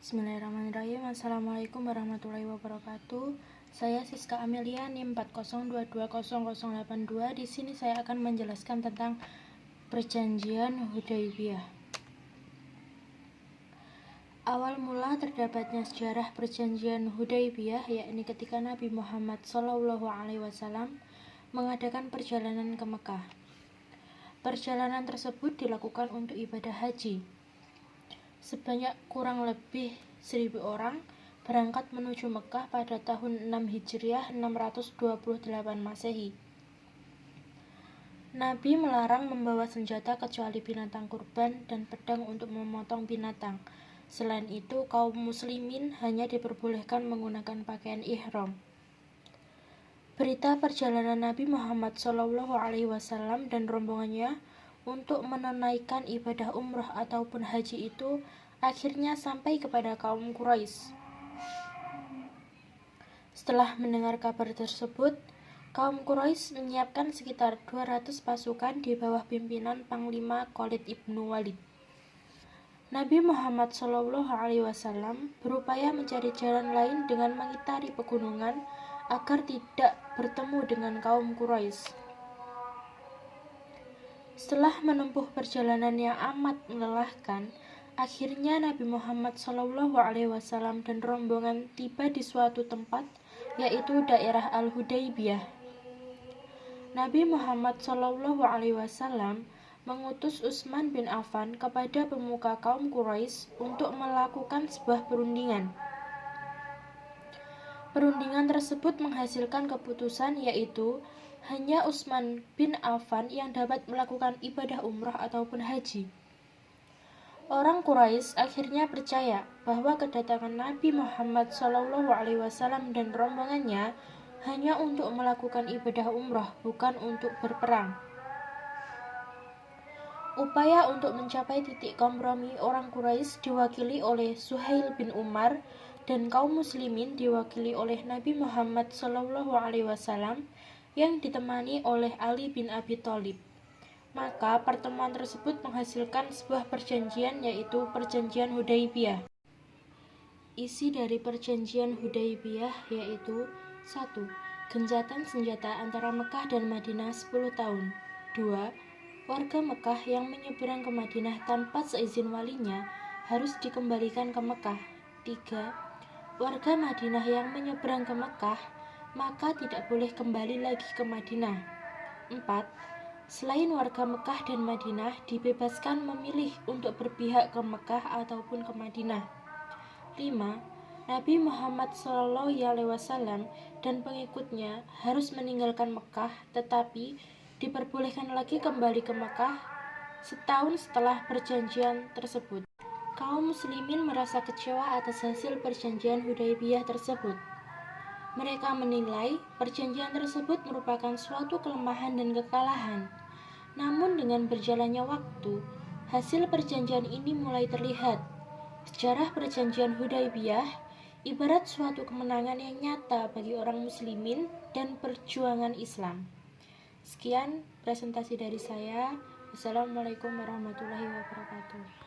Bismillahirrahmanirrahim. Assalamualaikum warahmatullahi wabarakatuh. Saya Siska Amelia NIM 402200082. Di sini saya akan menjelaskan tentang Perjanjian Hudaybiyah. Awal mula terdapatnya sejarah Perjanjian Hudaybiyah yakni ketika Nabi Muhammad SAW mengadakan perjalanan ke Mekah. Perjalanan tersebut dilakukan untuk ibadah haji. Sebanyak kurang lebih 1000 orang berangkat menuju Mekah pada tahun 6 Hijriah 628 Masehi. Nabi melarang membawa senjata kecuali binatang kurban dan pedang untuk memotong binatang. Selain itu, kaum muslimin hanya diperbolehkan menggunakan pakaian ihram. Berita perjalanan Nabi Muhammad SAW dan rombongannya untuk menunaikan ibadah umrah ataupun haji itu akhirnya sampai kepada kaum Quraisy. Setelah mendengar kabar tersebut, kaum Quraisy menyiapkan sekitar 200 pasukan di bawah pimpinan Panglima Khalid ibnu Walid. Nabi Muhammad SAW berupaya mencari jalan lain dengan mengitari pegunungan agar tidak bertemu dengan kaum Quraisy. Setelah menempuh perjalanan yang amat melelahkan, akhirnya Nabi Muhammad SAW dan rombongan tiba di suatu tempat, yaitu daerah Al-Hudaybiyah. Nabi Muhammad SAW mengutus Utsman bin Affan kepada pemuka kaum Quraisy untuk melakukan sebuah perundingan. Perundingan tersebut menghasilkan keputusan yaitu hanya Utsman bin Affan yang dapat melakukan ibadah umrah ataupun haji. Orang Quraisy akhirnya percaya bahwa kedatangan Nabi Muhammad SAW dan rombongannya hanya untuk melakukan ibadah umrah, bukan untuk berperang. Upaya untuk mencapai titik kompromi orang Quraisy diwakili oleh Suhail bin Umar dan kaum muslimin diwakili oleh Nabi Muhammad SAW yang ditemani oleh Ali bin Abi Thalib. Maka pertemuan tersebut menghasilkan sebuah perjanjian yaitu Perjanjian Hudaybiyah. Isi dari Perjanjian Hudaybiyah yaitu 1. Gencatan senjata antara Mekah dan Madinah 10 tahun. 2. Warga Mekah yang menyeberang ke Madinah tanpa seizin walinya harus dikembalikan ke Mekah. 3. Warga Madinah yang menyeberang ke Mekah maka tidak boleh kembali lagi ke Madinah. 4. Selain warga Mekah dan Madinah dibebaskan memilih untuk berpihak ke Mekah ataupun ke Madinah. 5. Nabi Muhammad SAW dan pengikutnya harus meninggalkan Mekah, tetapi diperbolehkan lagi kembali ke Mekah setahun setelah perjanjian tersebut. Kaum muslimin merasa kecewa atas hasil perjanjian Hudaybiyah tersebut. Mereka menilai perjanjian tersebut merupakan suatu kelemahan dan kekalahan. Namun dengan berjalannya waktu, hasil perjanjian ini mulai terlihat. Sejarah perjanjian Hudaybiyah ibarat suatu kemenangan yang nyata bagi orang muslimin dan perjuangan Islam. Sekian presentasi dari saya. Wassalamualaikum warahmatullahi wabarakatuh.